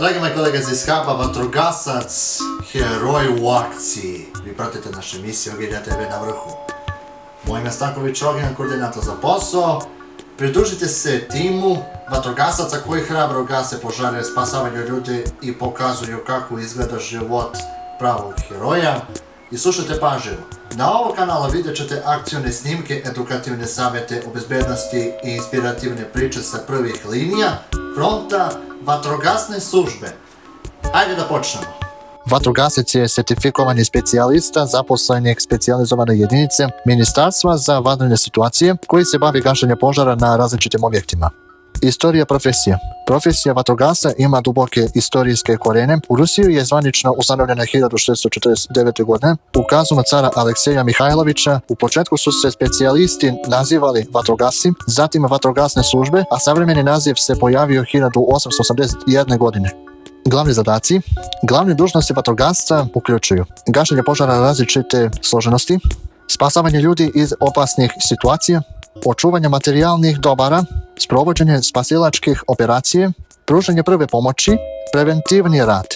Dragi moji kolege iz HUB-a, vatrogasac, heroj u akciji. Vi pratite naše emisije Ogilja TV na vrhu. Moj ime je Stanković Ognjen, koordinator za posao. Pridružite se timu vatrogasaca koji hrabro gase požare, spasavaju ljudi i pokazuju kako izgleda život pravog heroja. I slušajte pažljivo. Na ovom kanalu vidjet ćete akcione snimke, edukativne savjete o bezbednosti i inspirativne priče sa prvih linija, fronta, vatrogasne službe. Ajde da počnemo. Vatrogasac je sertifikovani specijalista zaposlenih specijalizovane jedinice Ministarstva za vanredne situacije koji se bavi gašenjem požara na različitim objektima. Istorija profesije. Profesija vatrogasca ima duboke istorijske korijene. U Rusiju je zvanično ustanovljena 1649. godine ukazom cara Alekseja Mihajlovića. U početku su se specijalisti nazivali vatrogasci, zatim vatrogasne službe, a savremeni naziv se pojavio 1881. godine. Glavni zadaci. Glavne dužnosti vatrogasca uključuju gašenje požara različite složenosti, spasavanje ljudi iz opasnih situacija, očuvanje materijalnih dobara, sprovođenje spasilačkih operacije, pružanje prve pomoći, preventivni rad.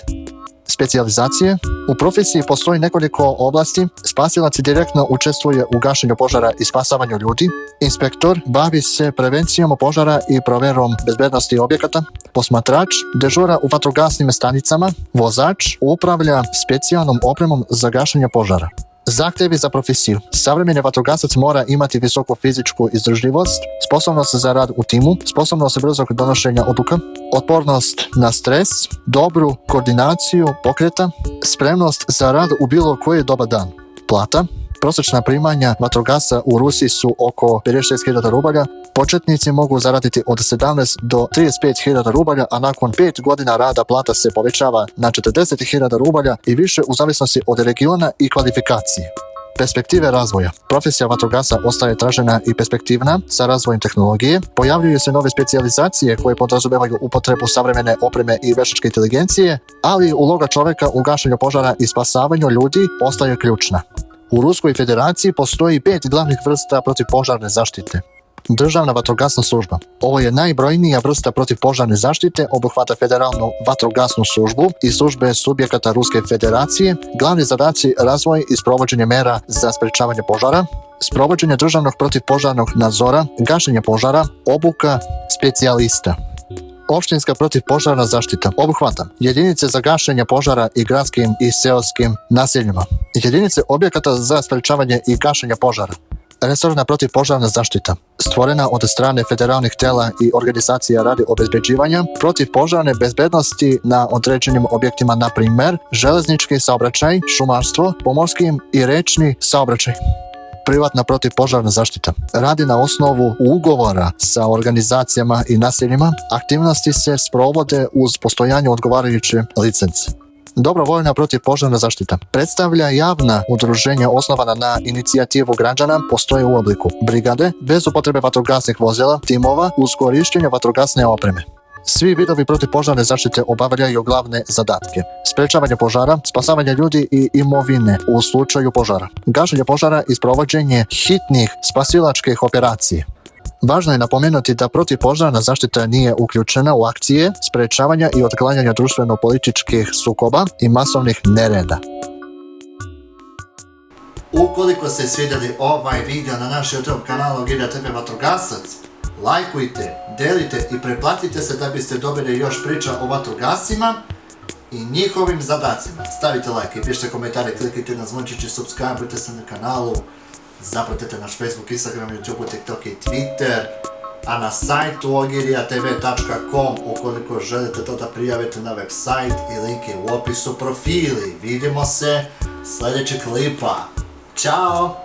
Specijalizacije. U profesiji postoji nekoliko oblasti. Spasilac direktno učestvuje u gašenju požara i spasavanju ljudi. Inspektor bavi se prevencijom požara i provjerom bezbednosti objekata. Posmatrač dežura u vatrogasnim stanicama. Vozač upravlja specijalnom opremom za gašenje požara. Zahtjevi za profesiju. Savremeni vatrogasac mora imati visoku fizičku izdržljivost, sposobnost za rad u timu, sposobnost brzog donošenja odluka, otpornost na stres, dobru koordinaciju pokreta, spremnost za rad u bilo koje doba dan. Plata. Prosječna primanja vatrogasca u Rusiji su oko 56.000 rubalja. Početnici mogu zaraditi od 17 do 35.000 rubalja, a nakon 5 godina rada plata se povećava na 40.000 rubalja i više u zavisnosti od regiona i kvalifikacije. Perspektive razvoja. Profesija vatrogasca ostaje tražena i perspektivna sa razvojem tehnologije. Pojavljuju se nove specijalizacije koje podrazumijevaju upotrebu savremene opreme i veštačke inteligencije, ali uloga čovjeka u gašenju požara i spasavanju ljudi ostaje ključna. U Ruskoj federaciji postoji 5 glavnih vrsta protivpožarne zaštite. Državna vatrogasna služba. Ovo je najbrojnija vrsta protivpožarne zaštite, obuhvata federalnu vatrogasnu službu i službe subjekata Ruske federacije. Glavni zadaci razvoj i sprovođenje mera za sprečavanje požara, sprovođenje državnog protivpožarnog nadzora, gašenje požara, obuka specijalista. Opštinska protivpožarna zaštita obuhvata jedinice za gašenje požara i gradskim i seoskim naseljima, jedinice objekata za sprečavanje i gašenje požara. Resorna protivpožarna zaštita, stvorena od strane federalnih tela i organizacija radi obezbeđivanja protivpožarne bezbednosti na određenim objektima, na primjer železnički saobraćaj, šumarstvo, pomorski i rečni saobraćaj. Privatna protivpožarna zaštita radi na osnovu ugovora sa organizacijama i naseljima. Aktivnosti se sprovode uz postojanje odgovarajuće licence. Dobrovoljna protivpožarna zaštita predstavlja javna udruženja osnovana na inicijativu građana, postoje u obliku brigade, bez upotrebe vatrogasnih vozila, timova, uz korištenje vatrogasne opreme. Svi vidovi protivpožarne zaštite obavljaju glavne zadatke: sprečavanje požara, spasavanje ljudi i imovine u slučaju požara, gašenje požara i sprovođenje hitnih spasilačkih operacija. Važno je napomenuti da protivpožarna zaštita nije uključena u akcije sprečavanja i otklanjanja društveno-političkih sukoba i masovnih nereda. Ukoliko ste svidjeli ovaj video na naš YouTube kanalu Ogilja TV Vatrogasac, lajkujte, delite i pretplatite se da biste dobili još priča o vatrogascima i njihovim zadacima. Stavite like i pišite komentare, klikite na zvončić i subscribe-ujte se na kanalu. Zapratite naš Facebook, Instagram, YouTube, TikTok i Twitter, a na sajtu ogiljatv.com ukoliko želite to da prijavite na web sajt i link je u opisu profili. Vidimo se sljedećeg klipa. Ćao!